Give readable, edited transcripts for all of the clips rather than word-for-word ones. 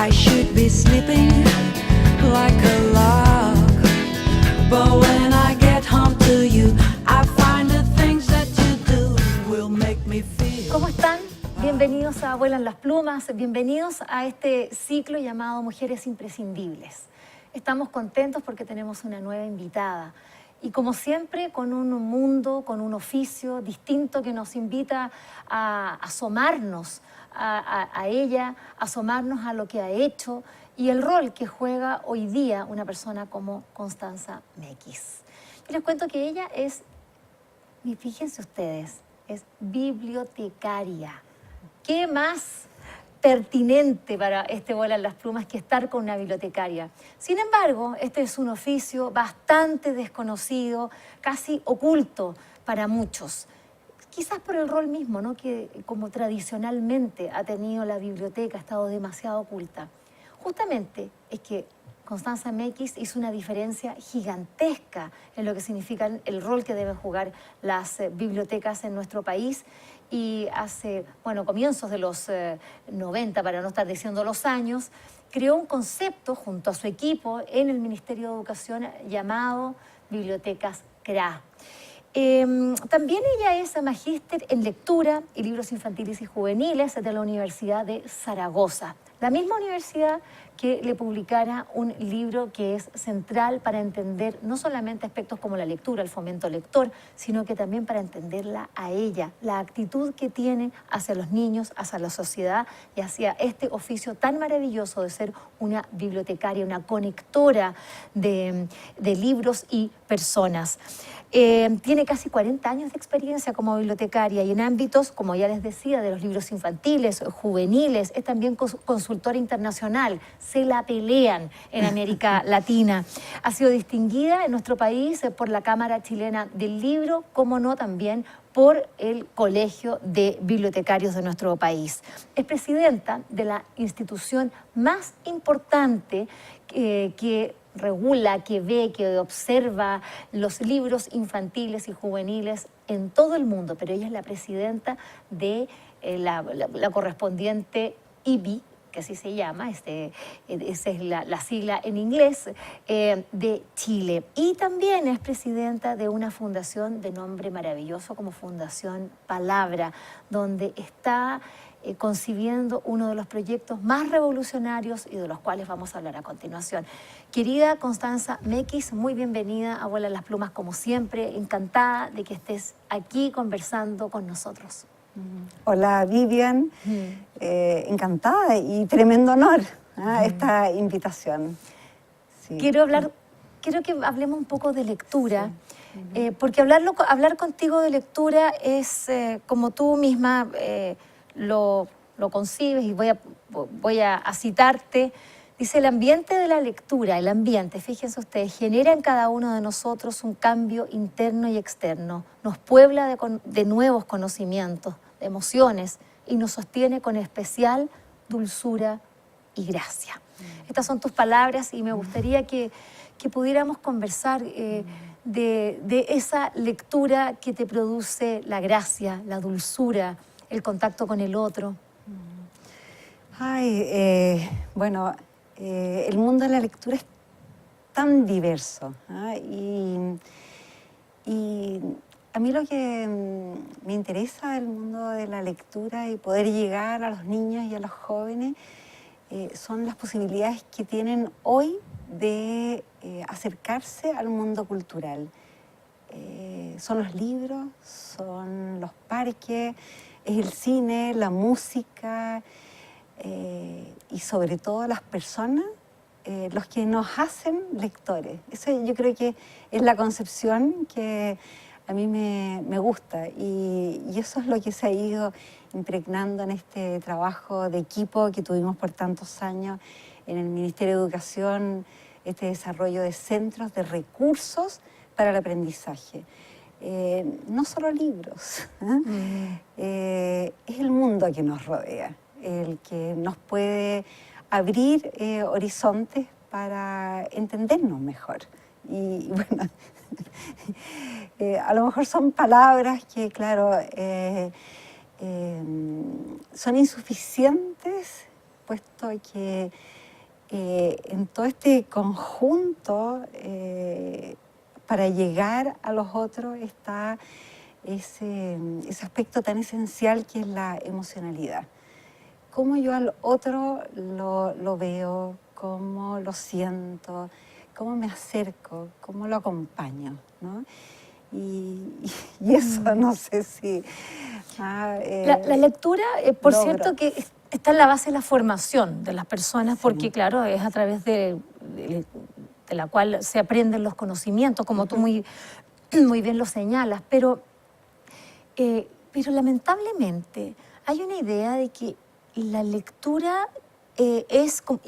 I should be sleeping like a log, but when I get home to you, I find the things that you do will make me feel. ¿Cómo están? Bienvenidos a Vuelan las Plumas, bienvenidos a este ciclo llamado Mujeres Imprescindibles. Estamos contentos porque tenemos una nueva invitada y como siempre con un mundo, con un oficio distinto que nos invita a asomarnos a ella, asomarnos a lo que ha hecho y el rol que juega hoy día una persona como Constanza Mequis. Yo les cuento que ella es, y fíjense ustedes, es bibliotecaria. ¿Qué más pertinente para este Vuelan las Plumas que estar con una bibliotecaria? Sin embargo, este es un oficio bastante desconocido, casi oculto para muchos. Quizás por el rol mismo, ¿no? Que como tradicionalmente ha tenido la biblioteca, ha estado demasiado oculta. Justamente es que Constanza Mequis hizo una diferencia gigantesca en lo que significa el rol que deben jugar las bibliotecas en nuestro país. Y hace, bueno, comienzos de los 90, para no estar diciendo los años, creó un concepto junto a su equipo en el Ministerio de Educación llamado Bibliotecas CRA. También ella es magíster en lectura y libros infantiles y juveniles de la Universidad de Zaragoza, la misma universidad que le publicara un libro que es central para entender no solamente aspectos como la lectura, el fomento lector, sino que también para entenderla a ella, la actitud que tiene hacia los niños, hacia la sociedad y hacia este oficio tan maravilloso de ser una bibliotecaria, una conectora de libros y personas. Tiene casi 40 años de experiencia como bibliotecaria y en ámbitos, como ya les decía, de los libros infantiles, juveniles, es también consultora internacional, se la pelean en América Latina. Ha sido distinguida en nuestro país por la Cámara Chilena del Libro, como no también por el Colegio de Bibliotecarios de nuestro país. Es presidenta de la institución más importante que regula, que ve, que observa los libros infantiles y juveniles en todo el mundo, pero ella es la presidenta de la correspondiente IBI, que así se llama, esa es la sigla en inglés, de Chile. Y también es presidenta de una fundación de nombre maravilloso como Fundación Palabra, donde está concibiendo uno de los proyectos más revolucionarios y de los cuales vamos a hablar a continuación. Querida Constanza Mequis, muy bienvenida a Vuelan las Plumas como siempre, encantada de que estés aquí conversando con nosotros. Hola Vivian, encantada y tremendo honor esta invitación. Sí. Quiero que hablemos un poco de lectura, sí. Porque hablar contigo de lectura es, como tú misma lo concibes, y voy a citarte, dice: el ambiente de la lectura, el ambiente, fíjense ustedes, genera en cada uno de nosotros un cambio interno y externo, nos puebla de nuevos conocimientos, de emociones, y nos sostiene con especial dulzura y gracia. Estas son tus palabras y me gustaría que pudiéramos conversar de esa lectura que te produce la gracia, la dulzura, el contacto con el otro. Ay, bueno, el mundo de la lectura es tan diverso, y a mí lo que me interesa del mundo de la lectura y poder llegar a los niños y a los jóvenes son las posibilidades que tienen hoy de acercarse al mundo cultural. Son los libros, son los parques, es el cine, la música y sobre todo las personas los que nos hacen lectores. Eso yo creo que es la concepción que a mí me gusta y eso es lo que se ha ido impregnando en este trabajo de equipo que tuvimos por tantos años en el Ministerio de Educación, este desarrollo de centros de recursos para el aprendizaje. No solo libros, es el mundo que nos rodea, el que nos puede abrir horizontes para entendernos mejor. Y bueno, a lo mejor son palabras que, claro, son insuficientes supuesto, que en todo este conjunto, para llegar a los otros, está ese aspecto tan esencial que es la emocionalidad. Cómo yo al otro lo veo, cómo lo siento, cómo me acerco, cómo lo acompaño, ¿no? Y eso no sé si... La lectura, por logro. cierto, que está en la base de la formación de las personas, Sí. porque claro, es a través de la cual se aprenden los conocimientos, como tú muy bien lo señalas, pero lamentablemente hay una idea de que la lectura y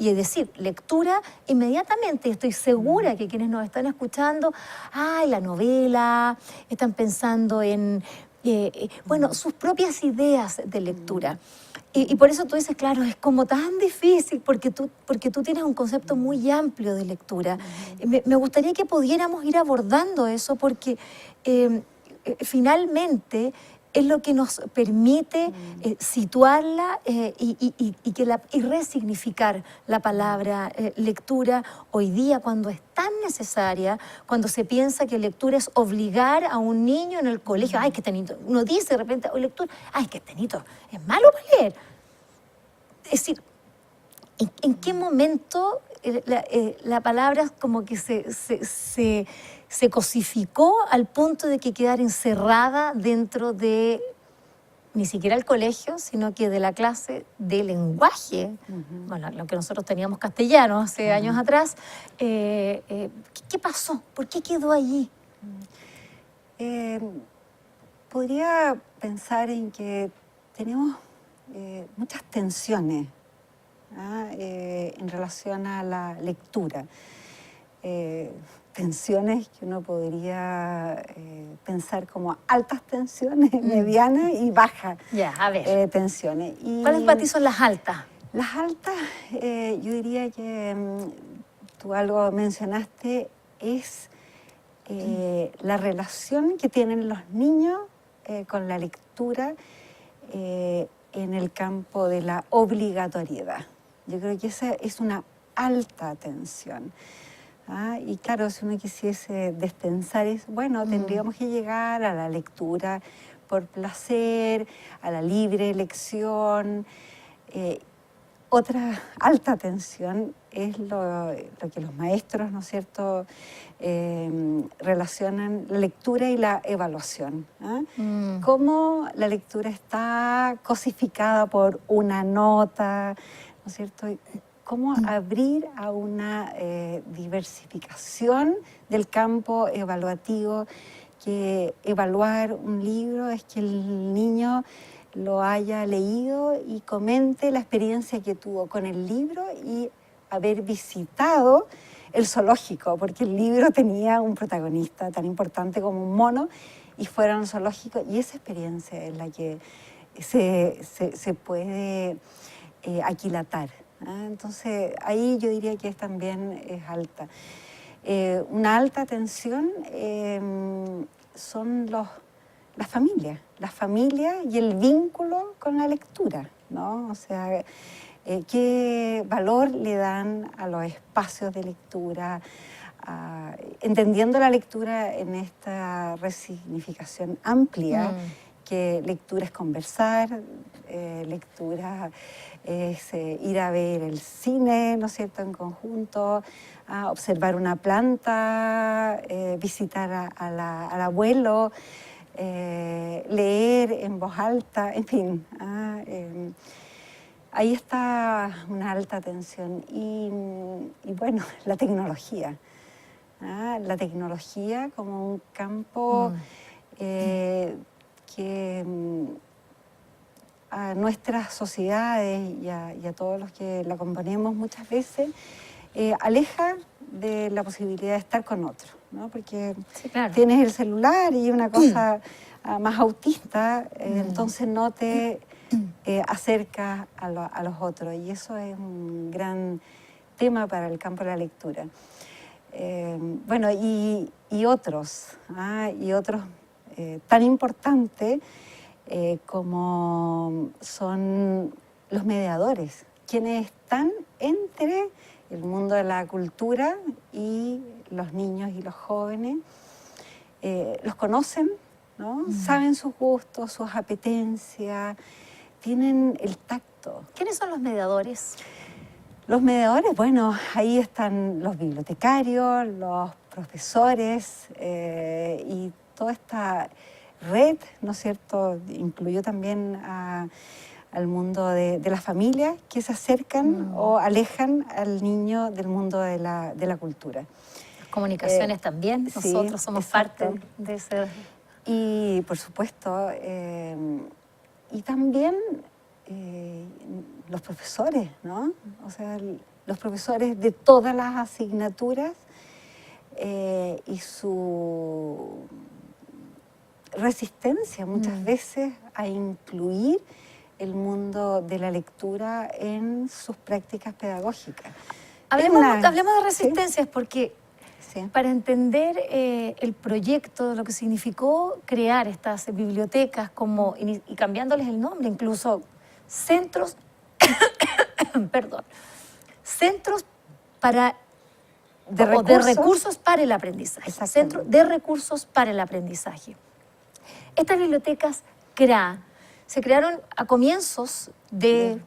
es decir, lectura inmediatamente, estoy segura que quienes nos están escuchando, ay, la novela, están pensando en, bueno, sus propias ideas de lectura. Y por eso tú dices, claro, es como tan difícil, porque tú tienes un concepto muy amplio de lectura. Me gustaría que pudiéramos ir abordando eso, porque finalmente es lo que nos permite situarla y resignificar la palabra lectura hoy día, cuando es tan necesaria, cuando se piensa que lectura es obligar a un niño en el colegio. Ay, que este niño, uno dice de repente, oh, lectura, ay, que este niño es malo para leer. Es decir, ¿en qué momento la palabra como que se cosificó al punto de que quedara encerrada dentro de ni siquiera el colegio, sino que de la clase de lenguaje? Bueno, lo que nosotros teníamos castellano hace años atrás. ¿Qué pasó? ¿Por qué quedó allí? Podría pensar en que tenemos muchas tensiones en relación a la lectura. Tensiones que uno podría pensar como altas tensiones, medianas y bajas Ya, a ver. tensiones. ¿Cuáles para ti son las altas? Las altas, yo diría que tú algo mencionaste, es la relación que tienen los niños con la lectura en el campo de la obligatoriedad. Yo creo que esa es una alta tensión. Y claro, si uno quisiese destensar eso, bueno, tendríamos que llegar a la lectura por placer, a la libre elección. Otra alta tensión es lo que los maestros, ¿no es cierto?, relacionan la lectura y la evaluación. Cómo la lectura está cosificada por una nota, ¿no es cierto?, cómo abrir a una diversificación del campo evaluativo, que evaluar un libro es que el niño lo haya leído y comente la experiencia que tuvo con el libro y haber visitado el zoológico, porque el libro tenía un protagonista tan importante como un mono y fueron al zoológico, y esa experiencia es la que se puede aquilatar. Entonces ahí yo diría que también es alta. Una alta tensión son las familias y el vínculo con la lectura, ¿no? O sea, qué valor le dan a los espacios de lectura, entendiendo la lectura en esta resignificación amplia, que lectura es conversar, lectura es ir a ver el cine, ¿no es cierto?, en conjunto, observar una planta, visitar al abuelo, leer en voz alta, en fin. Ahí está una alta tensión. Y bueno, la tecnología. La tecnología como un campo que a nuestras sociedades y a todos los que la componemos muchas veces aleja de la posibilidad de estar con otro, ¿no? Porque Sí, claro. tienes el celular y una cosa más autista, entonces no te acercas a los otros, y eso es un gran tema para el campo de la lectura. Bueno, y otros tan importantes como son los mediadores quienes están entre el mundo de la cultura y los niños y los jóvenes. Los conocen, ¿no? Saben sus gustos, sus apetencias, tienen el tacto. ¿Quiénes son los mediadores? Los mediadores, bueno, ahí están los bibliotecarios, los profesores y toda esta red, ¿no es cierto? Incluyó también al mundo de las familias que se acercan o alejan al niño del mundo de la cultura. Comunicaciones también, sí, nosotros somos exacto. parte de ese... Y por supuesto, y también los profesores, ¿no? O sea, los profesores de todas las asignaturas y su resistencia muchas veces a incluir el mundo de la lectura en sus prácticas pedagógicas. Hablemos de ¿sí? resistencias porque Sí. para entender el proyecto, lo que significó crear estas bibliotecas como, y cambiándoles el nombre, incluso centros, perdón, centros para De de recursos para el aprendizaje. Exactamente. Centro de recursos para el aprendizaje. Estas bibliotecas CRA se crearon a comienzos de,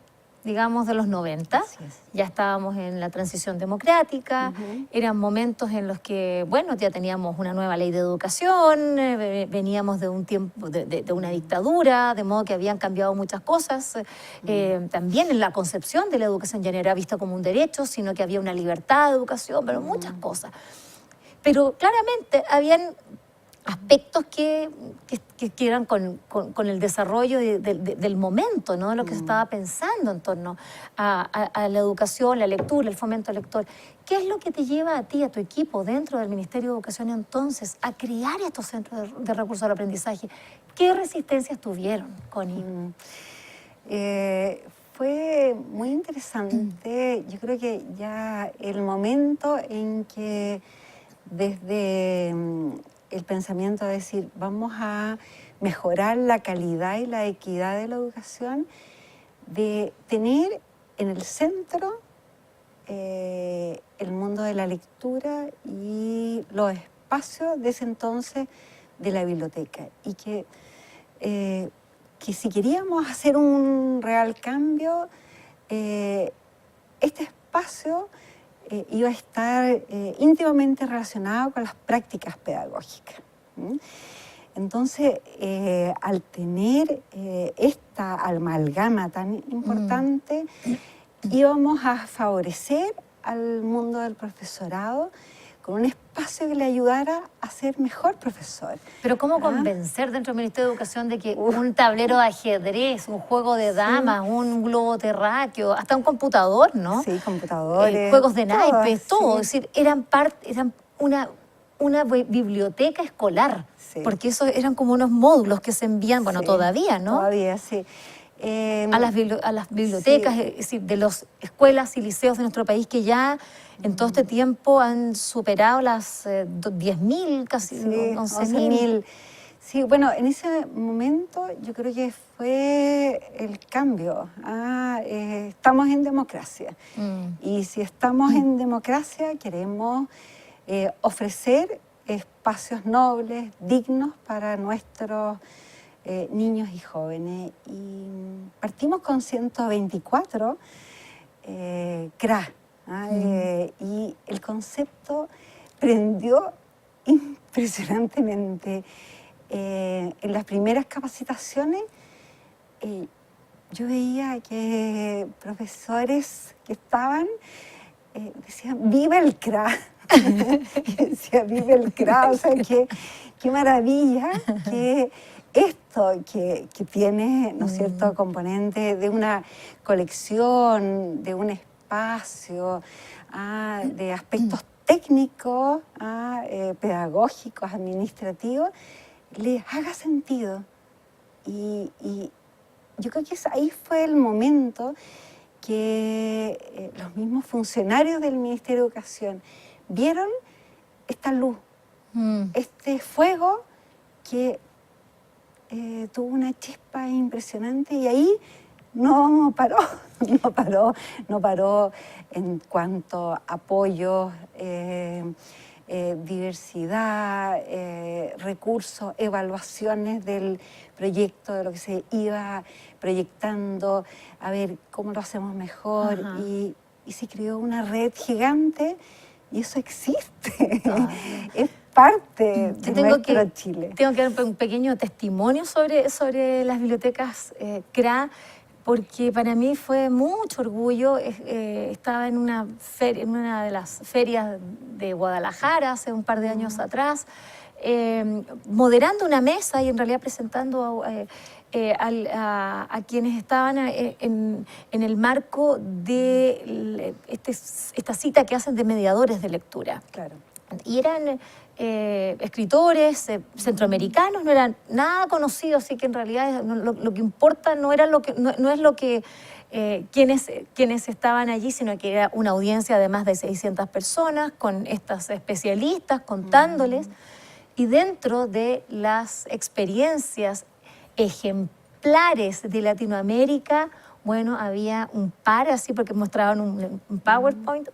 digamos, de los 90. Así es. Ya estábamos en la transición democrática, eran momentos en los que, bueno, ya teníamos una nueva ley de educación, veníamos de un tiempo, de una dictadura, de modo que habían cambiado muchas cosas. También en la concepción de la educación ya no era vista como un derecho, sino que había una libertad de educación, pero muchas cosas. Pero claramente habían aspectos que eran con el desarrollo del momento, ¿no? De lo que se estaba pensando en torno a la educación, la lectura, el fomento lector. ¿Qué es lo que te lleva a ti, a tu equipo, dentro del Ministerio de Educación entonces, a crear estos centros de recursos al aprendizaje? ¿Qué resistencias tuvieron, Connie? Fue muy interesante. Yo creo que ya el momento en que desde el pensamiento de decir vamos a mejorar la calidad y la equidad de la educación, de tener en el centro el mundo de la lectura y los espacios de ese entonces de la biblioteca. Y que si queríamos hacer un real cambio, este espacio iba a estar íntimamente relacionado con las prácticas pedagógicas. Entonces, al tener esta amalgama tan importante, íbamos a favorecer al mundo del profesorado con un espacio que le ayudara a ser mejor profesor. Pero ¿cómo convencer dentro del Ministerio de Educación de que un tablero de ajedrez, un juego de damas, un globo terráqueo, hasta un computador, ¿no? Sí, computadores. Juegos de naipes, todo. Sí. Es decir, eran una biblioteca escolar. Sí. Porque eso eran como unos módulos que se envían, bueno, Sí, todavía, ¿no? Todavía, sí. A las bibliotecas, sí. es decir, de las escuelas y liceos de nuestro país que ya en todo este tiempo han superado las 10.000, casi Sí, 11.000. Sí, bueno, en ese momento yo creo que fue el cambio. Estamos en democracia. Y si estamos en democracia, queremos ofrecer espacios nobles, dignos para nuestros niños y jóvenes. Y partimos con 124 CRA. Y el concepto prendió impresionantemente. En las primeras capacitaciones yo veía que profesores que estaban decían, ¡viva el CRA! Decía, ¡viva el CRA! O sea, qué maravilla que esto que tiene, ¿no es cierto?, componente de una colección, de un espacio, de aspectos técnicos, pedagógicos, administrativos, les haga sentido. Y yo creo que ahí fue el momento que los mismos funcionarios del Ministerio de Educación vieron esta luz, este fuego que tuvo una chispa impresionante y ahí no paró. no paró en cuanto a apoyos, diversidad, recursos, evaluaciones del proyecto, de lo que se iba proyectando, a ver cómo lo hacemos mejor. Ajá. Y se creó una red gigante y eso existe. Todavía. Es parte Yo de nuestro Chile. tengo que dar un pequeño testimonio sobre las bibliotecas CRA, porque para mí fue mucho orgullo. Estaba en una de las ferias de Guadalajara hace un par de años atrás, moderando una mesa y en realidad presentando a quienes estaban en el marco de esta cita que hacen de mediadores de lectura. Claro. Y eran escritores centroamericanos, no eran nada conocidos, así que en realidad lo que importa no era no es lo que quienes estaban allí, sino que era una audiencia de más de 600 personas con estas especialistas contándoles. Y dentro de las experiencias ejemplares de Latinoamérica, bueno, había un par así, porque mostraban un PowerPoint,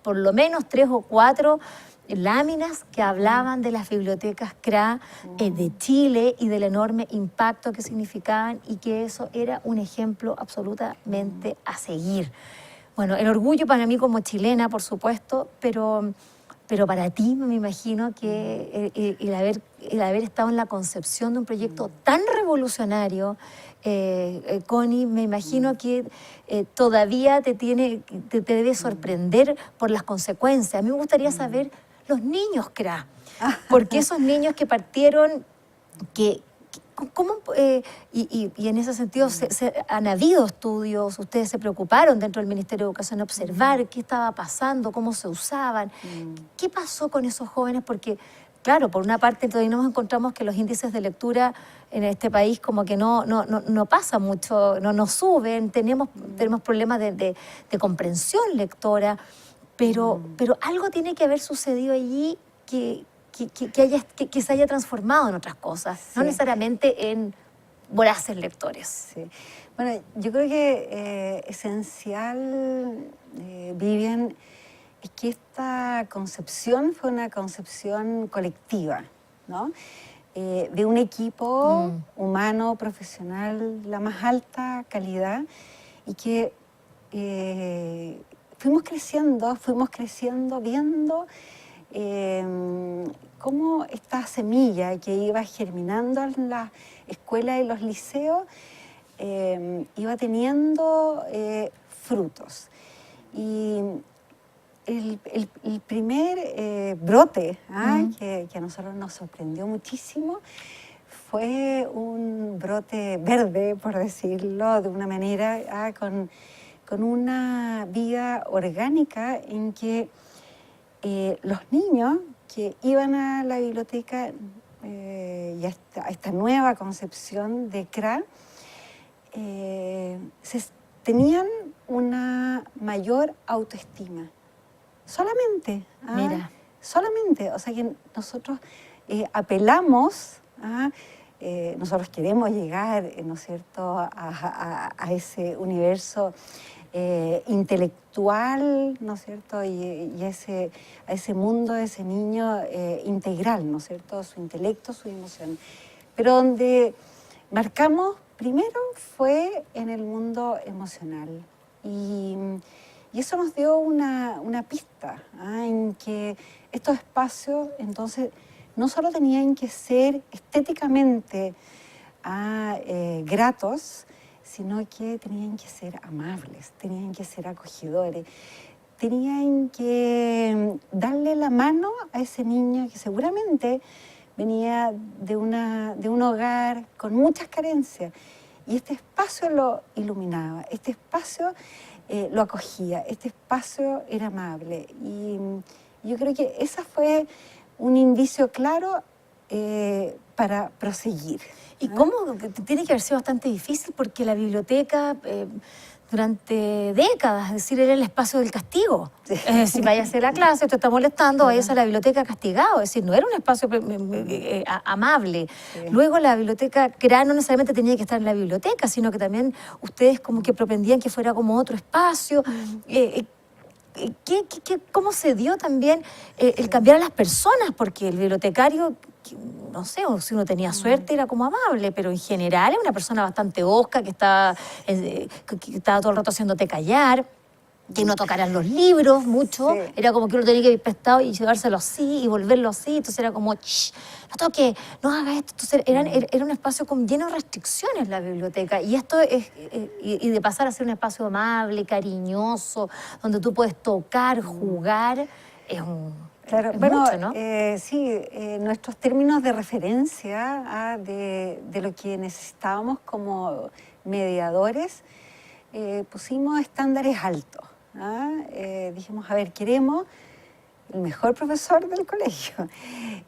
por lo menos 3 o 4 láminas que hablaban de las bibliotecas CRA de Chile y del enorme impacto que significaban, y que eso era un ejemplo absolutamente a seguir. Bueno, el orgullo para mí como chilena, por supuesto, pero para ti me imagino que el haber estado en la concepción de un proyecto tan revolucionario, Connie, me imagino que todavía te debe sorprender por las consecuencias. A mí me gustaría saber los niños CRA, porque esos niños que partieron, ¿cómo, y en ese sentido han habido estudios, ustedes se preocuparon dentro del Ministerio de Educación a observar qué estaba pasando, cómo se usaban, qué pasó con esos jóvenes? Porque, claro, por una parte todavía nos encontramos que los índices de lectura en este país como que no pasa mucho, no suben, tenemos problemas de comprensión lectora, pero algo tiene que haber sucedido allí que se haya transformado en otras cosas, no necesariamente en voraces lectores. Sí. Bueno, yo creo que esencial, Vivian, es que esta concepción fue una concepción colectiva, ¿no? De un equipo humano, profesional, la más alta calidad, y que fuimos creciendo viendo cómo esta semilla que iba germinando en las escuelas y los liceos iba teniendo frutos. Y el primer brote que a nosotros nos sorprendió muchísimo fue un brote verde, por decirlo de una manera, con una vida orgánica en que los niños que iban a la biblioteca y a esta nueva concepción de CRA tenían una mayor autoestima. Solamente. Mira. Solamente. O sea que nosotros apelamos a... nosotros queremos llegar, ¿no es cierto?, a ese universo intelectual, ¿no es cierto?, y a ese mundo de ese niño integral, ¿no es cierto?, su intelecto, su emoción. Pero donde marcamos primero fue en el mundo emocional. Y eso nos dio una pista en que estos espacios, entonces, no solo tenían que ser estéticamente gratos, sino que tenían que ser amables, tenían que ser acogedores, tenían que darle la mano a ese niño que seguramente venía de un hogar con muchas carencias. Y este espacio lo iluminaba, este espacio lo acogía, este espacio era amable. Y yo creo que ese fue un indicio claro para proseguir. ¿Y cómo? Tiene que haber sido bastante difícil porque la biblioteca durante décadas, es decir, era el espacio del castigo. Sí. Es decir, vaya a hacer la clase, te está molestando, vaya a la biblioteca castigado. Es decir, no era un espacio amable. Sí. Luego la biblioteca creada no necesariamente tenía que estar en la biblioteca, sino que también ustedes como que propendían que fuera como otro espacio. ¿Cómo se dio también el cambiar a las personas? Porque el bibliotecario, no sé, o si uno tenía suerte era como amable, pero en general es una persona bastante hosca que estaba todo el rato haciéndote callar, que no tocaran los libros mucho, Sí. era como que uno tenía que ir prestado y llevárselo así y volverlo así, entonces era como, "Shh, no toque, no haga esto", entonces era un espacio lleno de restricciones la biblioteca, y esto y de pasar a ser un espacio amable, cariñoso, donde tú puedes tocar, jugar, Claro, es bueno, mucho, ¿no? sí, nuestros términos de referencia de lo que necesitábamos como mediadores, pusimos estándares altos. Dijimos, a ver, queremos el mejor profesor del colegio,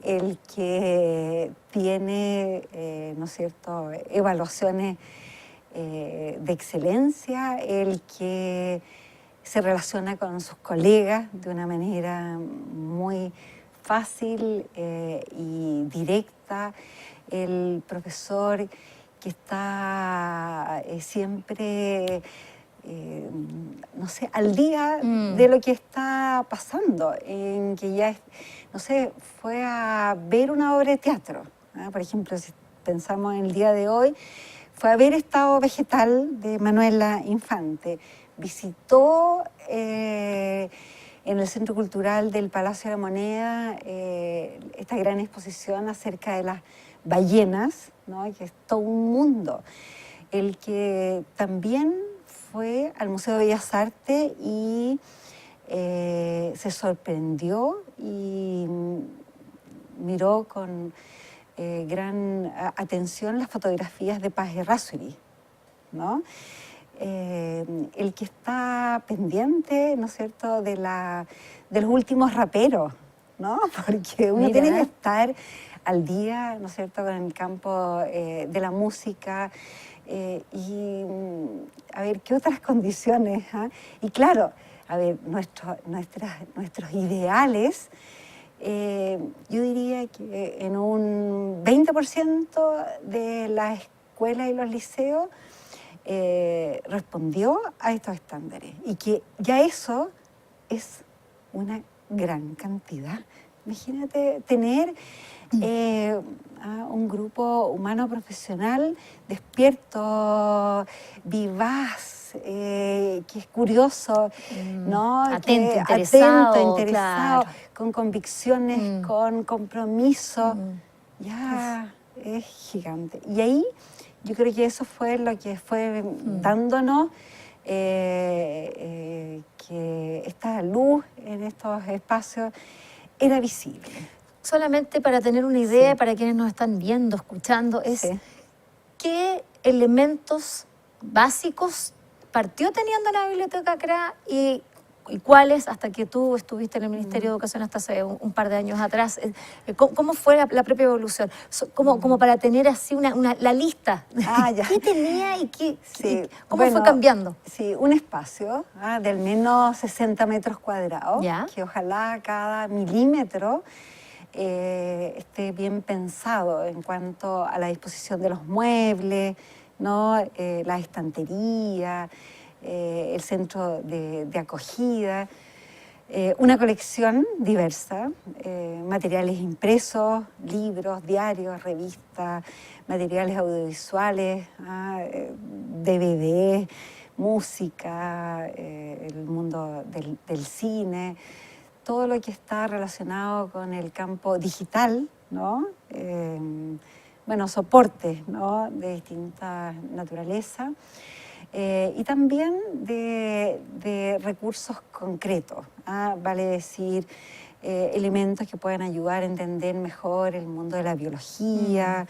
el que tiene, ¿no es cierto?, evaluaciones de excelencia, el que se relaciona con sus colegas de una manera muy fácil y directa, el profesor que está siempre, no sé, al día de lo que está pasando, en que ya, no sé, fue a ver una obra de teatro, por ejemplo, si pensamos en el día de hoy, fue a ver Estado Vegetal de Manuela Infante, visitó en el Centro Cultural del Palacio de la Moneda esta gran exposición acerca de las ballenas, ¿no?, que es todo un mundo. El que también fue al Museo de Bellas Artes y se sorprendió y miró con gran atención las fotografías de Paz Errázuriz, ¿no? El que está pendiente, ¿no es cierto?, de los últimos raperos, ¿no? Porque uno tiene que estar al día, ¿no es cierto?, con el campo de la música y a ver qué otras condiciones. Y claro, a ver, nuestros ideales, yo diría que en un 20% de la escuela y los liceos respondió a estos estándares y que ya eso es una gran cantidad. Imagínate tener un grupo humano profesional despierto, vivaz, que es curioso, ¿no? Atento, interesado, claro. con convicciones, con compromiso. Ya es gigante. Y ahí yo creo que eso fue lo que fue dándonos que esta luz en estos espacios era visible. Solamente para tener una idea, Sí. para quienes nos están viendo, escuchando, es Sí. qué elementos básicos partió teniendo la Biblioteca CRA y cuáles, hasta que tú estuviste en el Ministerio de Educación hasta hace un par de años atrás. ¿Cómo fue la propia evolución? Como para tener así la lista. Ya. ¿Qué tenía y Sí, cómo fue bueno, cambiando? Sí, un espacio de al menos 60 metros cuadrados, Ya. que ojalá cada milímetro esté bien pensado en cuanto a la disposición de los muebles, ¿no? La estantería, el centro de acogida, una colección diversa, materiales impresos, libros, diarios, revistas, materiales audiovisuales, DVD, música, el mundo del cine, todo lo que está relacionado con el campo digital, ¿no? Bueno, soportes, ¿no?, de distinta naturaleza. Y también de recursos concretos, vale decir, elementos que puedan ayudar a entender mejor el mundo de la biología,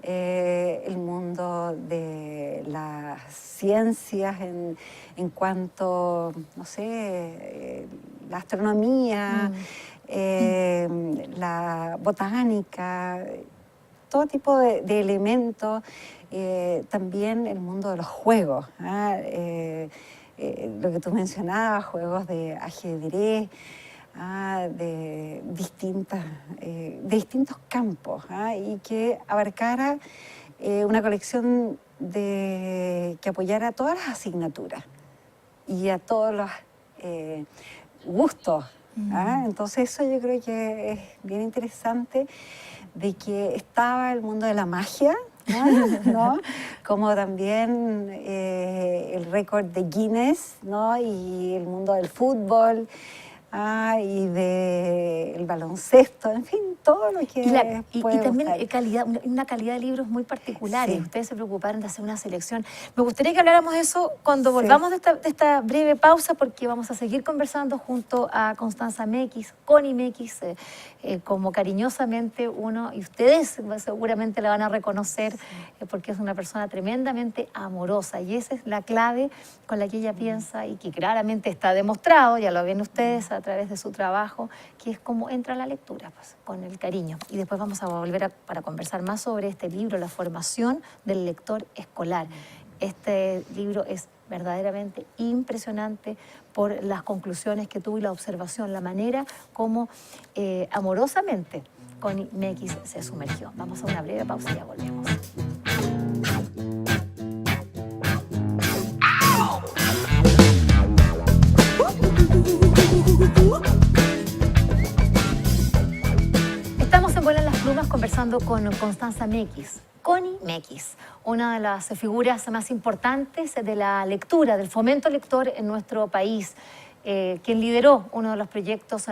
el mundo de las ciencias en cuanto, no sé, la astronomía, la botánica, todo tipo de elementos, también el mundo de los juegos, lo que tú mencionabas, juegos de ajedrez, de distintos campos, y que abarcara una colección que apoyara todas las asignaturas y a todos los gustos. Entonces eso yo creo que es bien interesante, de que estaba el mundo de la magia, ¿no? Como también el récord de Guinness, ¿no? Y el mundo del fútbol, y del baloncesto, en fin, todo lo que y puede también gustar. una calidad de libros muy particular. Sí. Ustedes se preocuparon de hacer una selección. Me gustaría que habláramos de eso cuando Sí. volvamos de esta breve pausa, porque vamos a seguir conversando junto a Constanza Mekis, Connie Mekis, como cariñosamente uno, y ustedes seguramente la van a reconocer, porque es una persona tremendamente amorosa, y esa es la clave con la que ella piensa, y que claramente está demostrado, ya lo ven ustedes a través de su trabajo, que es como entra la lectura, pues, con el cariño. Y después vamos a volver para conversar más sobre este libro, La formación del lector escolar. Este libro es verdaderamente impresionante por las conclusiones que tuvo y la observación, la manera como amorosamente Connie Mekis se sumergió. Vamos a una breve pausa y ya volvemos. Estamos en Vuelan las Plumas conversando con Constanza Mekis, Connie Mekis, una de las figuras más importantes de la lectura, del fomento lector en nuestro país, quien lideró uno de los proyectos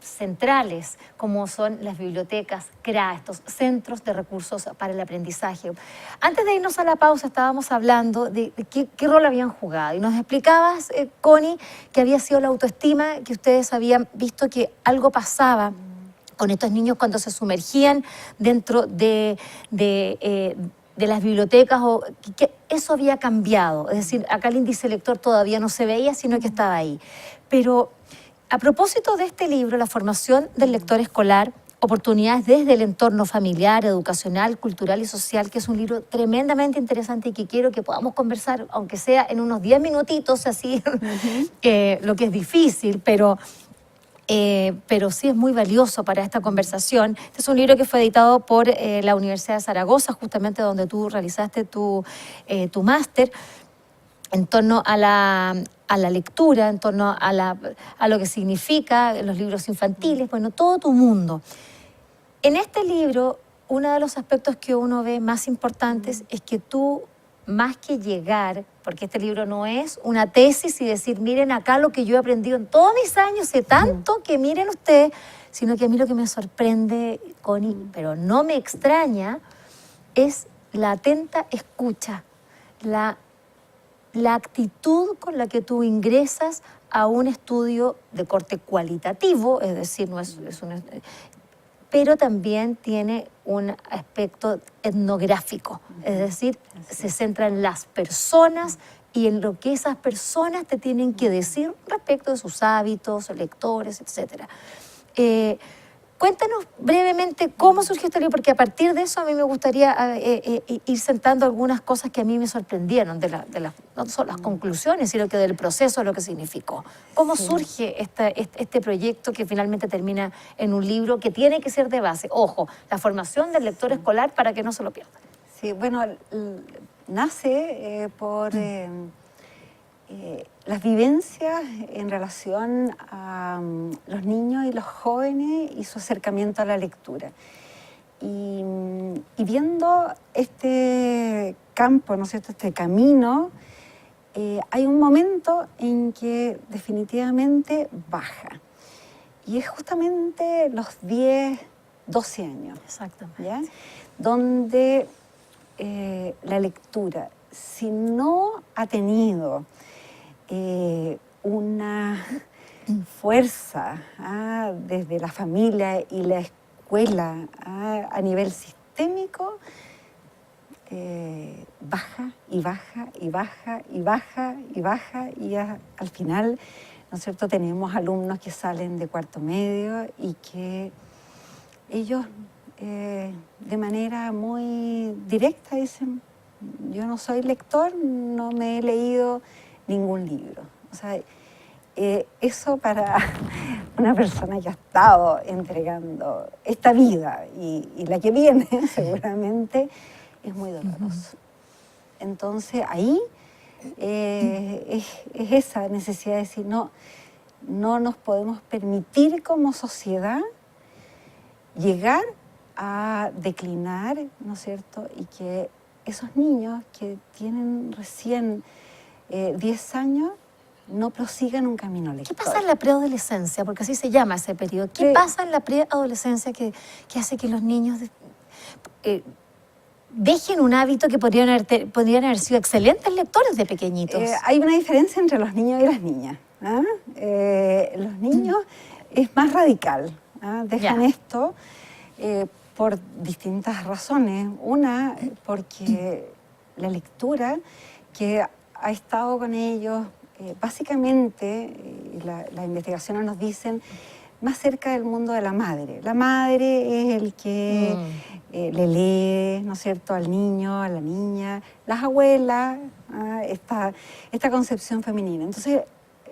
centrales, como son las bibliotecas CRA, estos centros de recursos para el aprendizaje. Antes de irnos a la pausa estábamos hablando de qué rol habían jugado, y nos explicabas, Connie, que había sido la autoestima, que ustedes habían visto que algo pasaba con estos niños cuando se sumergían dentro de las bibliotecas, o que eso había cambiado. Es decir, acá el índice lector todavía no se veía, sino que estaba ahí. Pero a propósito de este libro, La formación del lector escolar, oportunidades desde el entorno familiar, educacional, cultural y social, que es un libro tremendamente interesante y que quiero que podamos conversar, aunque sea en unos 10 minutitos, así, lo que es difícil, pero sí es muy valioso para esta conversación. Este es un libro que fue editado por la Universidad de Zaragoza, justamente donde tú realizaste tu máster, en torno a la lectura, en torno a lo que significa los libros infantiles, bueno, todo tu mundo. En este libro, uno de los aspectos que uno ve más importantes es que tú, más que llegar, porque este libro no es una tesis y decir, miren acá lo que yo he aprendido en todos mis años, sé tanto que miren ustedes, sino que a mí lo que me sorprende, Connie, pero no me extraña, es la atenta escucha, la actitud con la que tú ingresas a un estudio de corte cualitativo, es decir, no es un, pero también tiene un aspecto etnográfico, es decir, se centra en las personas y en lo que esas personas te tienen que decir respecto de sus hábitos, lectores, etc. Cuéntanos brevemente cómo surgió este libro, porque a partir de eso a mí me gustaría ir sentando algunas cosas que a mí me sorprendieron, no solo las conclusiones, sino que del proceso, lo que significó. ¿Cómo surge este proyecto que finalmente termina en un libro que tiene que ser de base? Ojo, la formación del lector escolar para que no se lo pierdan. Sí, bueno, nace por las vivencias en relación a los niños y los jóvenes y su acercamiento a la lectura. Y viendo este campo, ¿no es cierto?, este camino, hay un momento en que definitivamente baja. Y es justamente los 10, 12 años. Exactamente. ¿Ya? Donde la lectura, si no ha tenido una fuerza desde la familia y la escuela a nivel sistémico, baja y baja y baja y baja y baja, y al final ¿no es cierto? Tenemos alumnos que salen de cuarto medio y que ellos de manera muy directa dicen, yo no soy lector, no me he leído ningún libro. O sea, eso para una persona que ha estado entregando esta vida y la que viene seguramente es muy doloroso. Entonces ahí es esa necesidad de decir, no nos podemos permitir como sociedad llegar a declinar, ¿no es cierto? Y que esos niños que tienen recién 10 años no prosigan un camino lector. ¿Qué pasa en la preadolescencia? Porque así se llama ese periodo. ¿Qué pasa en la preadolescencia que hace que los niños dejen un hábito que podrían haber sido excelentes lectores de pequeñitos? Hay una diferencia entre los niños y las niñas. ¿Ah? Los niños es más radical. ¿Ah? Dejan esto por distintas razones. Una, porque la lectura que ha estado con ellos, básicamente, las investigaciones nos dicen, más cerca del mundo de la madre. La madre es el que le lee, ¿no es cierto?, al niño, a la niña, las abuelas, esta concepción femenina. Entonces,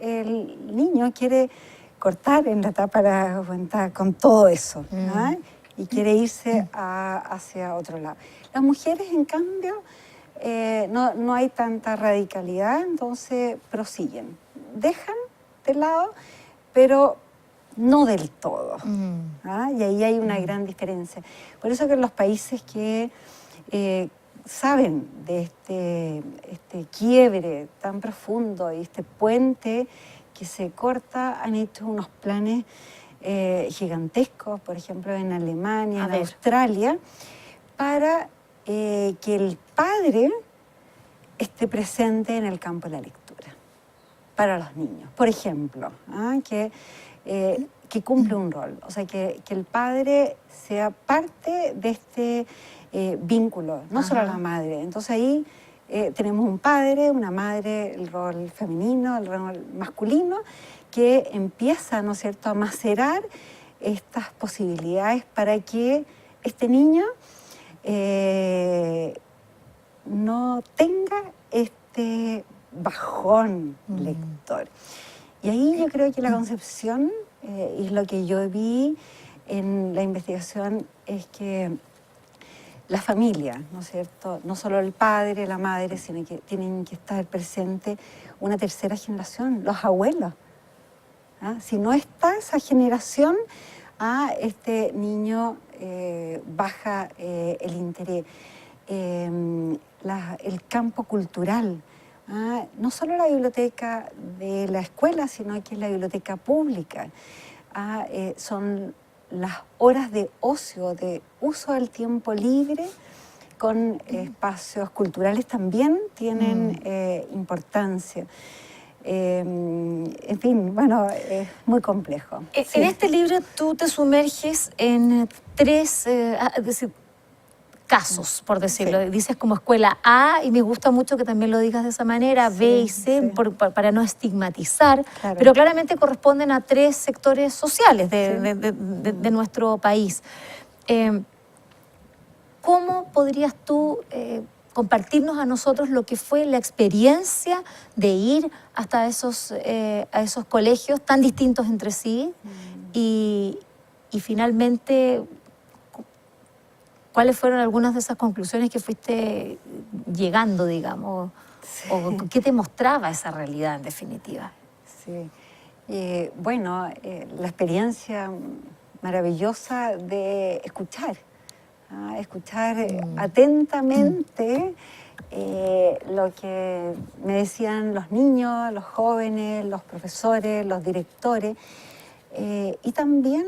el niño quiere cortar en la etapa de la juventud con todo eso, ¿no? Y quiere irse hacia otro lado. Las mujeres, en cambio, no hay tanta radicalidad, entonces prosiguen. Dejan de lado, pero no del todo. Y ahí hay una gran diferencia. Por eso que en los países que saben de este quiebre tan profundo y este puente que se corta, han hecho unos planes gigantescos, por ejemplo en Alemania, en Australia, para que el padre esté presente en el campo de la lectura para los niños. Por ejemplo, que cumple un rol, o sea, que el padre sea parte de este vínculo, no solo la madre. Entonces ahí tenemos un padre, una madre, el rol femenino, el rol masculino, que empieza, ¿no es cierto?, a macerar estas posibilidades para que este niño no tenga este bajón lector. Y ahí yo creo que la concepción, y lo que yo vi en la investigación, es que la familia, ¿no es cierto?, no solo el padre, la madre, sino que tienen que estar presente una tercera generación, los abuelos. Si no está esa generación, este niño baja el interés. El campo cultural, no solo la biblioteca de la escuela, sino que la biblioteca pública. Son las horas de ocio, de uso del tiempo libre, con espacios culturales también tienen importancia. En fin, bueno, es muy complejo. En este libro tú te sumerges en tres casos, por decirlo. Dices como escuela A, y me gusta mucho que también lo digas de esa manera, B y C, para no estigmatizar, pero claramente corresponden a tres sectores sociales de nuestro país. ¿Cómo podrías tú compartirnos a nosotros lo que fue la experiencia de ir hasta a esos colegios tan distintos entre sí y finalmente cuáles fueron algunas de esas conclusiones que fuiste llegando, digamos, o qué te mostraba esa realidad en definitiva? Sí, bueno, la experiencia maravillosa de escuchar. Escuchar atentamente lo que me decían los niños, los jóvenes, los profesores, los directores, y también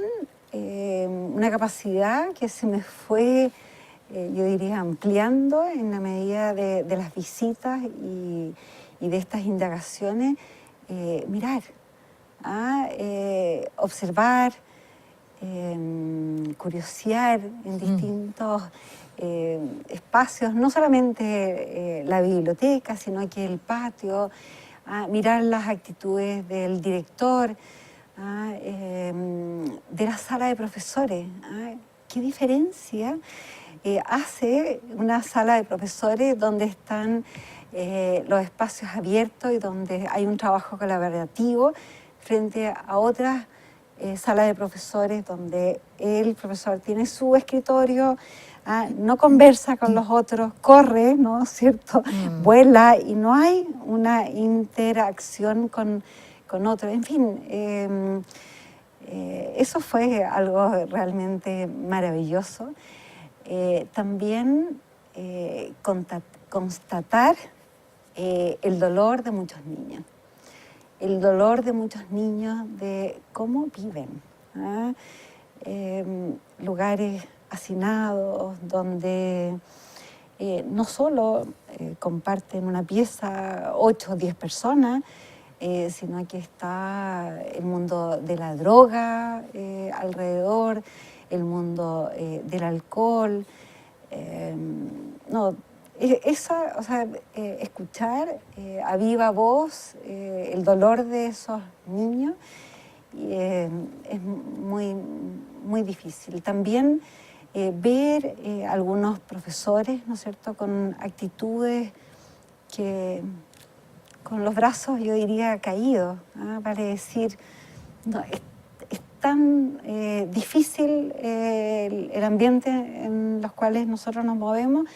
una capacidad que se me fue, yo diría, ampliando en la medida de las visitas y de estas indagaciones, mirar, observar, curiosear en distintos espacios, no solamente la biblioteca, sino que el patio, mirar las actitudes del director, de la sala de profesores. ¿Qué diferencia hace una sala de profesores donde están los espacios abiertos y donde hay un trabajo colaborativo frente a otras salas de profesores donde el profesor tiene su escritorio, no conversa con los otros, corre, ¿no es cierto? Vuela y no hay una interacción con otros. En fin, eso fue algo realmente maravilloso. También constatar el dolor de muchos niños. El dolor de muchos niños de cómo viven. Lugares hacinados donde no solo comparten una pieza 8 o 10 personas, sino que está el mundo de la droga alrededor, el mundo del alcohol. Escuchar a viva voz el dolor de esos niños es muy, muy difícil. También ver algunos profesores, ¿no es cierto?, con actitudes que con los brazos, yo diría, caídos, vale decir, no, es tan difícil el ambiente en los cuales nosotros nos movemos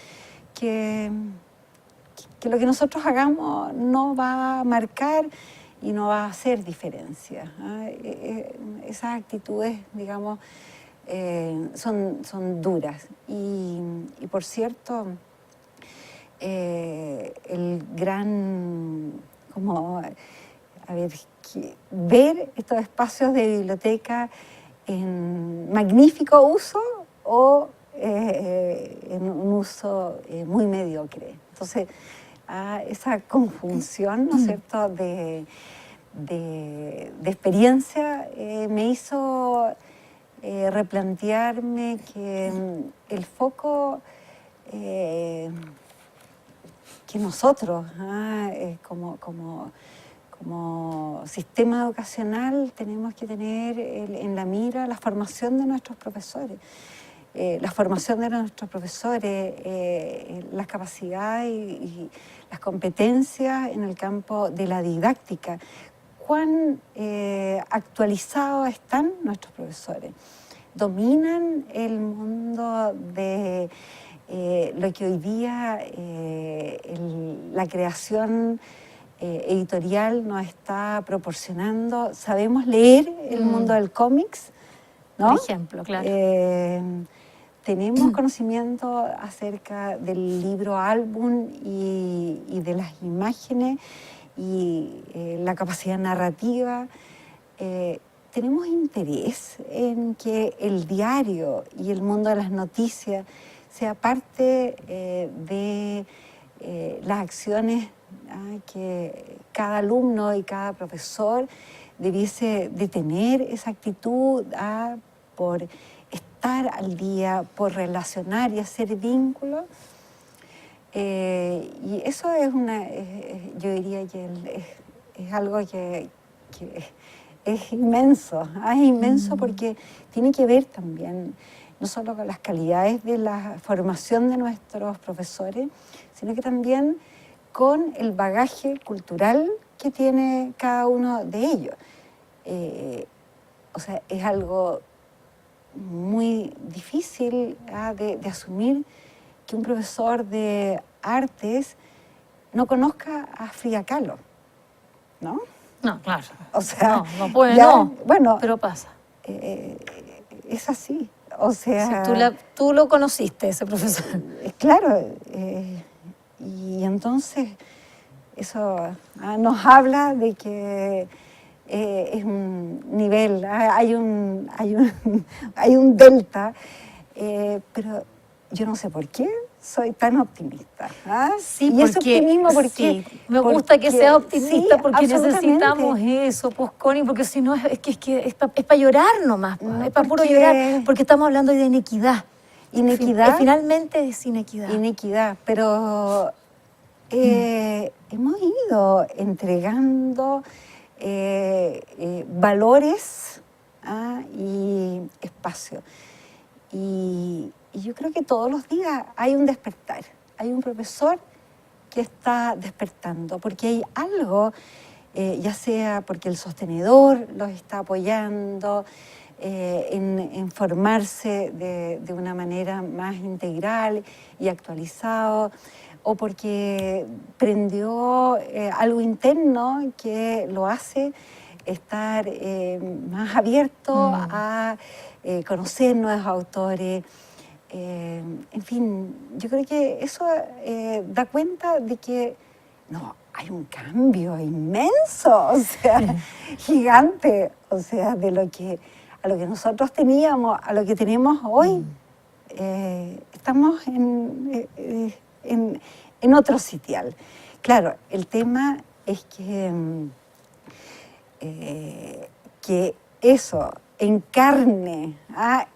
que lo que nosotros hagamos no va a marcar y no va a hacer diferencia. Esas actitudes, digamos, son duras. Y por cierto, el gran, ver estos espacios de biblioteca en magnífico uso o en un uso muy mediocre. Entonces, esa conjunción, ¿no es cierto?, de experiencia me hizo replantearme que el foco que nosotros, como sistema educacional, tenemos que tener en la mira la formación de nuestros profesores. La formación de nuestros profesores, las capacidades y las competencias en el campo de la didáctica. ¿Cuán actualizados están nuestros profesores? ¿Dominan el mundo de lo que hoy día la creación editorial nos está proporcionando? ¿Sabemos leer el mundo del cómics? ¿No? Por ejemplo, claro. Tenemos conocimiento acerca del libro álbum y de las imágenes y la capacidad narrativa. Tenemos interés en que el diario y el mundo de las noticias sea parte de las acciones que cada alumno y cada profesor debiese de tener esa actitud por estar al día, por relacionar y hacer vínculos. Y eso es yo diría que es algo que es inmenso. Es inmenso porque tiene que ver también no solo con las calidades de la formación de nuestros profesores, sino que también con el bagaje cultural que tiene cada uno de ellos. Es algo muy difícil de asumir que un profesor de artes no conozca a Frida Kahlo, ¿no? No, claro. O sea, no puede, bueno, pero pasa. Es así. O sea, tú lo conociste, ese profesor. Claro. Y entonces eso nos habla de que es un nivel, hay un delta, pero yo no sé por qué soy tan optimista. Sí, y ese optimismo porque me gusta que seas optimista, sí, porque necesitamos eso, pues, Connie, porque si no es para llorar nomás, No, es para puro llorar, porque estamos hablando de inequidad. Inequidad. Finalmente es inequidad. Inequidad, pero hemos ido entregando valores y espacio. Y yo creo que todos los días hay un despertar, hay un profesor que está despertando, porque hay algo, ya sea porque el sostenedor los está apoyando en formarse de una manera más integral y actualizado, o porque prendió algo interno que lo hace estar más abierto a conocer nuevos autores. En fin, yo creo que eso da cuenta de que no, hay un cambio inmenso, o sea, gigante, o sea, de lo que a lo que nosotros teníamos, a lo que tenemos hoy. Estamos en otro sitial. Claro, el tema es que eso encarne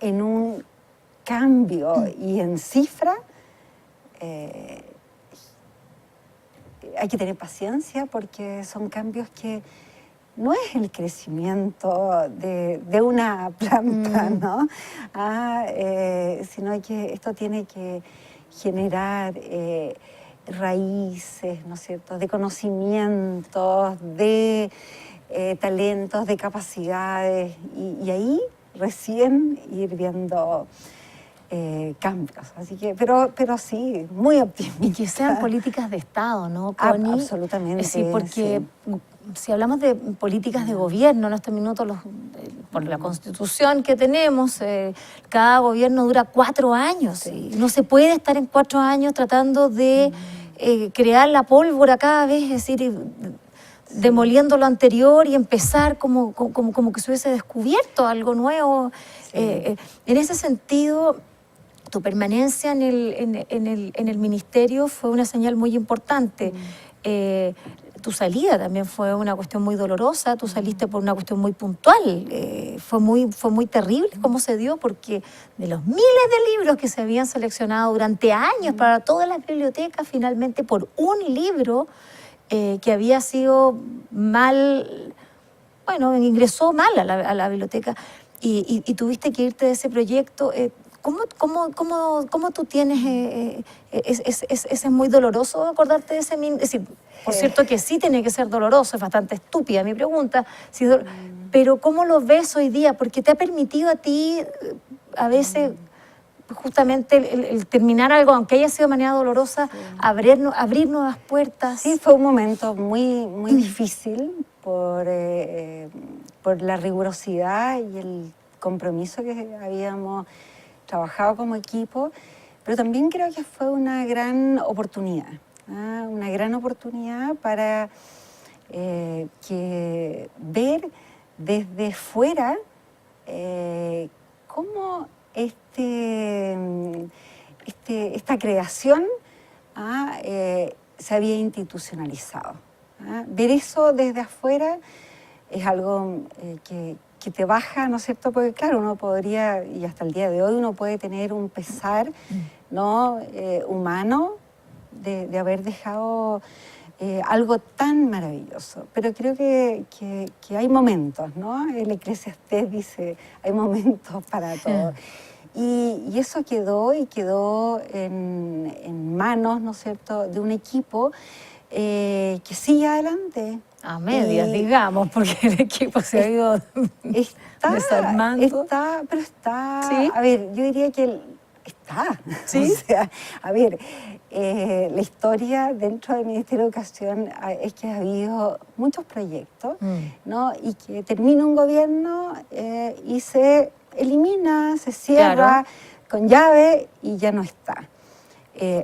en un cambio y en cifra, hay que tener paciencia porque son cambios que no es el crecimiento de una planta, ¿no? Sino que esto tiene que generar raíces, ¿no es cierto?, de conocimientos, de talentos, de capacidades, y ahí recién ir viendo cambios. Así que, pero sí, muy optimista. Y que sean políticas de Estado, ¿no, Connie? Absolutamente. Sí, porque si hablamos de políticas de gobierno en este minuto, por la Constitución que tenemos, cada gobierno dura 4 años. Y no se puede estar en 4 años tratando de crear la pólvora cada vez, es decir, demoliendo lo anterior y empezar como que se hubiese descubierto algo nuevo. En ese sentido, tu permanencia en el ministerio fue una señal muy importante. Tu salida también fue una cuestión muy dolorosa, tú saliste por una cuestión muy puntual, fue muy terrible cómo se dio, porque de los miles de libros que se habían seleccionado durante años para todas las bibliotecas, finalmente por un libro que había sido mal, bueno, ingresó mal a la biblioteca y tuviste que irte de ese proyecto. ¿Cómo tú tienes, es muy doloroso acordarte de ese, es decir, por cierto que sí tiene que ser doloroso, es bastante estúpida mi pregunta, pero ¿cómo lo ves hoy día? Porque te ha permitido a ti a veces justamente el terminar algo, aunque haya sido de manera dolorosa, abrir nuevas puertas. Sí, fue un momento muy, muy difícil por la rigurosidad y el compromiso que habíamos trabajado como equipo, pero también creo que fue una gran oportunidad, una gran oportunidad para ver desde fuera cómo esta creación se había institucionalizado. Ver eso desde afuera es algo que te baja, ¿no es cierto? Porque claro, uno podría, y hasta el día de hoy uno puede tener un pesar, ¿no?, humano de haber dejado algo tan maravilloso. Pero creo que hay momentos, ¿no? El Eclesiastés dice, hay momentos para todo. Y eso quedó en manos, ¿no es cierto?, de un equipo que sigue adelante. A medias, digamos, porque el equipo se ha ido desarmando. Pero está, ¿Sí? A ver, yo diría que está. ¿Sí? O sea, a ver, la historia dentro del Ministerio de Educación es que ha habido muchos proyectos, ¿no? Y que termina un gobierno y se elimina, se cierra con llave y ya no está.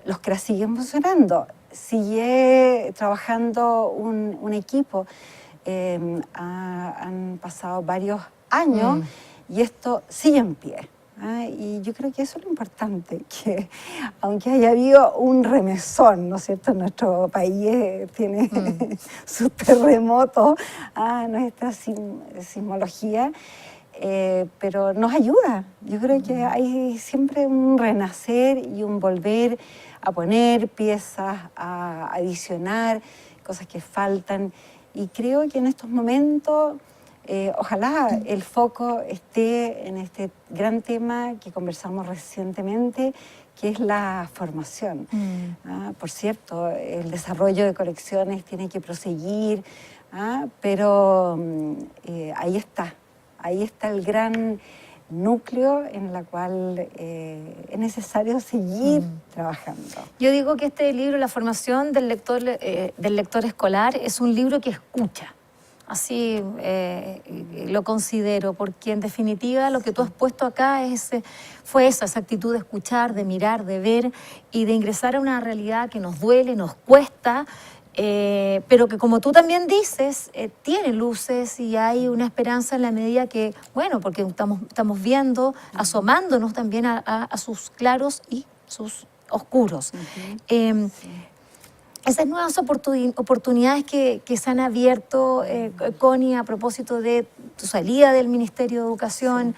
Los que la siguen funcionando. Sigue trabajando un equipo, han pasado varios años y esto sigue en pie. Y yo creo que eso es lo importante, que aunque haya habido un remesón, ¿no es cierto? Nuestro país tiene sus terremotos, nuestra sismología, pero nos ayuda. Yo creo que hay siempre un renacer y un volver a poner piezas, a adicionar cosas que faltan. Y creo que en estos momentos, ojalá el foco esté en este gran tema que conversamos recientemente, que es la formación. Por cierto, el desarrollo de colecciones tiene que proseguir, pero ahí está el gran núcleo en la cual es necesario seguir trabajando. Yo digo que este libro, La formación del lector escolar, es un libro que escucha. Así lo considero, porque en definitiva lo que tú has puesto acá fue esa actitud de escuchar, de mirar, de ver y de ingresar a una realidad que nos duele, nos cuesta, pero que como tú también dices, tiene luces y hay una esperanza en la medida que, bueno, porque estamos viendo, asomándonos también a sus claros y sus oscuros. Esas nuevas oportunidades que se han abierto, Connie, a propósito de tu salida del Ministerio de Educación,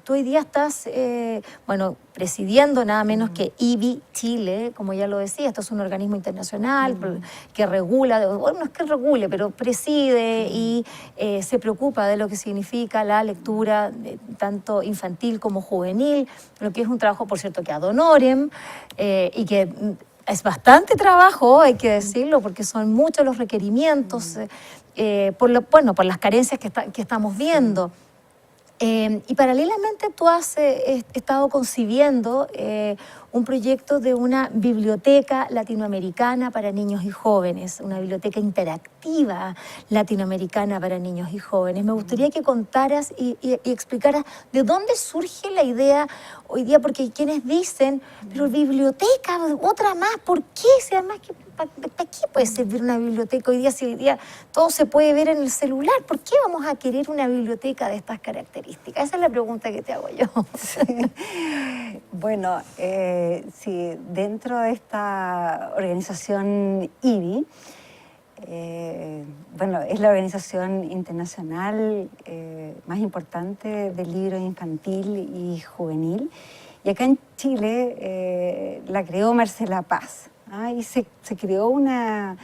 tú hoy día estás, presidiendo nada menos que IBI Chile, como ya lo decía, esto es un organismo internacional que regula, bueno, no es que regule, pero preside y se preocupa de lo que significa la lectura, tanto infantil como juvenil, lo que es un trabajo, por cierto, que ad honorem y que es bastante trabajo, hay que decirlo, porque son muchos los requerimientos por las carencias que estamos viendo. Y paralelamente tú has estado concibiendo un proyecto de una biblioteca latinoamericana para niños y jóvenes, una biblioteca interactiva latinoamericana para niños y jóvenes. Me gustaría que contaras y explicaras de dónde surge la idea hoy día, porque hay quienes dicen, pero biblioteca, otra más, ¿por qué? Si además, ¿para qué puede servir una biblioteca hoy día si hoy día todo se puede ver en el celular? ¿Por qué vamos a querer una biblioteca de estas características? Esa es la pregunta que te hago yo. Sí. Bueno, sí, dentro de esta organización IBI, es la organización internacional más importante del libro infantil y juvenil. Y acá en Chile la creó Marcela Paz. Y se creó una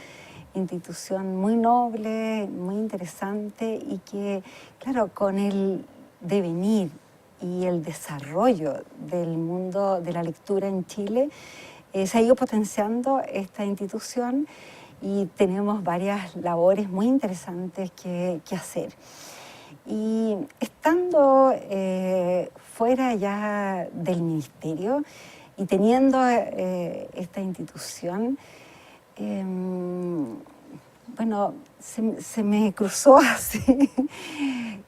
institución muy noble, muy interesante y que, claro, con el devenir y el desarrollo del mundo de la lectura en Chile, se ha ido potenciando esta institución y tenemos varias labores muy interesantes que hacer. Y estando fuera ya del ministerio y teniendo esta institución, se me cruzó así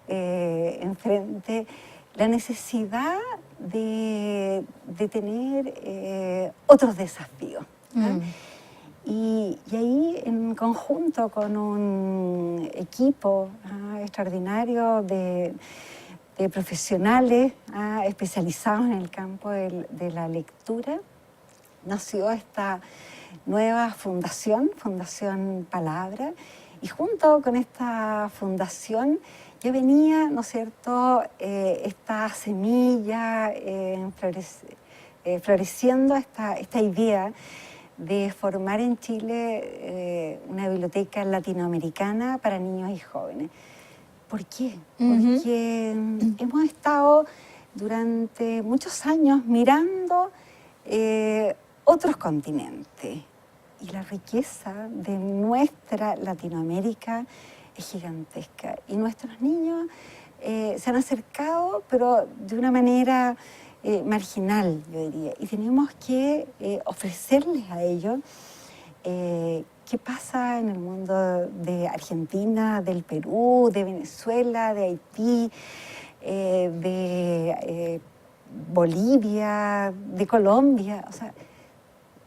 enfrente la necesidad de tener otros desafíos. Y ahí, en conjunto con un equipo extraordinario de profesionales especializados en el campo de la lectura, nació esta nueva fundación, Fundación Palabra, y junto con esta fundación ya venía, ¿no es cierto?, esta semilla floreciendo esta idea de formar en Chile una biblioteca latinoamericana para niños y jóvenes. ¿Por qué? Porque hemos estado durante muchos años mirando otros continentes y la riqueza de nuestra Latinoamérica es gigantesca y nuestros niños se han acercado, pero de una manera marginal, yo diría, y tenemos que ofrecerles a ellos qué pasa en el mundo de Argentina, del Perú, de Venezuela, de Haití, de Bolivia, de Colombia, o sea,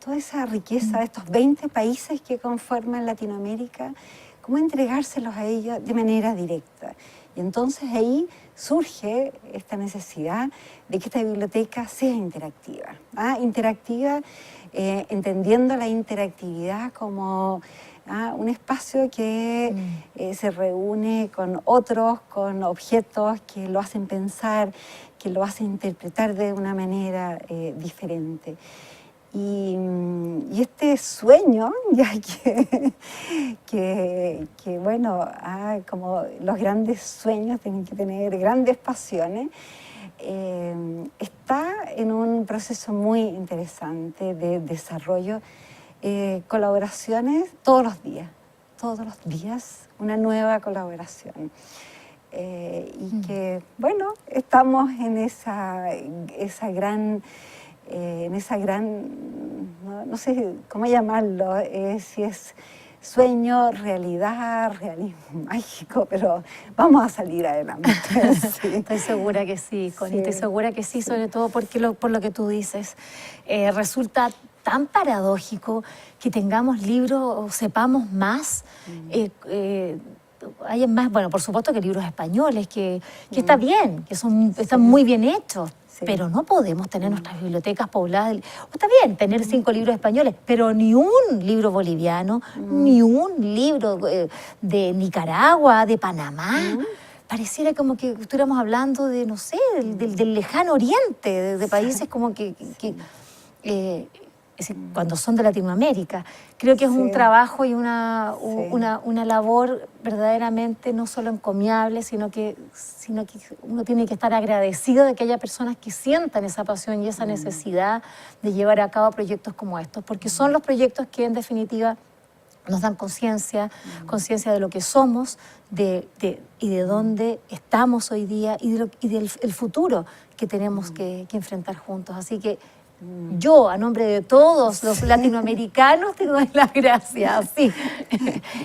toda esa riqueza de estos 20 países que conforman Latinoamérica, cómo entregárselos a ellos de manera directa. Y entonces ahí surge esta necesidad de que esta biblioteca sea interactiva. Interactiva, entendiendo la interactividad como Un espacio que se reúne con otros, con objetos que lo hacen pensar, que lo hacen interpretar de una manera diferente. Y este sueño, ya que bueno, como los grandes sueños tienen que tener grandes pasiones, está en un proceso muy interesante de desarrollo, colaboraciones todos los días una nueva colaboración. Y que, bueno, estamos en esa gran, no sé cómo llamarlo, si es sueño, realidad, realismo mágico, pero vamos a salir adelante. Sí. Estoy segura que sí, Connie, Sí. estoy segura que sí, sobre todo porque por lo que tú dices. Resulta tan paradójico que tengamos libros o sepamos más. Hay más, bueno, por supuesto que libros españoles, que está bien, que están muy bien hechos, Sí. pero no podemos tener nuestras bibliotecas pobladas. Está bien tener 5 libros españoles, pero ni un libro boliviano, ni un libro de Nicaragua, de Panamá. Pareciera como que estuviéramos hablando de, no sé, del lejano oriente, de países como que es decir, cuando son de Latinoamérica. Creo que es un Sí. trabajo y una labor verdaderamente no solo encomiable, sino que uno tiene que estar agradecido de que haya personas que sientan esa pasión y esa necesidad de llevar a cabo proyectos como estos, porque son los proyectos que en definitiva nos dan conciencia de lo que somos y de dónde estamos hoy día y del el futuro que tenemos que enfrentar juntos. Así que yo, a nombre de todos los latinoamericanos, te doy las gracias. Sí.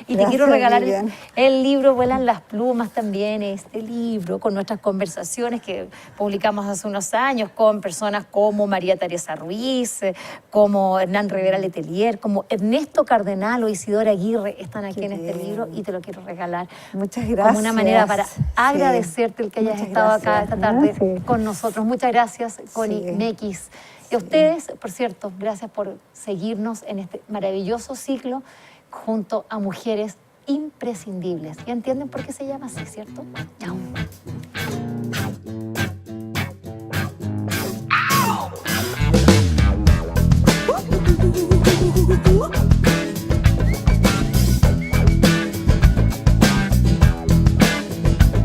Y te quiero Gracias, regalar Vivian. el libro Vuelan las plumas también, este libro, con nuestras conversaciones que publicamos hace unos años con personas como María Teresa Ruiz, como Hernán Rivera Letelier, como Ernesto Cardenal o Isidora Aguirre, están aquí Qué en este bien. libro y te lo quiero regalar. Muchas gracias. Como una manera para Sí. agradecerte el que hayas Muchas estado acá gracias. esta tarde Sí. con nosotros. Muchas gracias, Connie Sí. Mequis. Y a ustedes, por cierto, gracias por seguirnos en este maravilloso ciclo junto a mujeres imprescindibles. ¿Ya entienden por qué se llama así, cierto? Chao.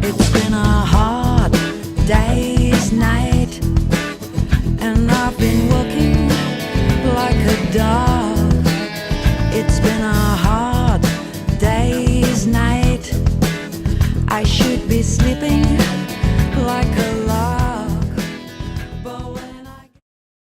It's been a hard day's night, and I've been working like a dog. It's been a hard day's night. I should be sleeping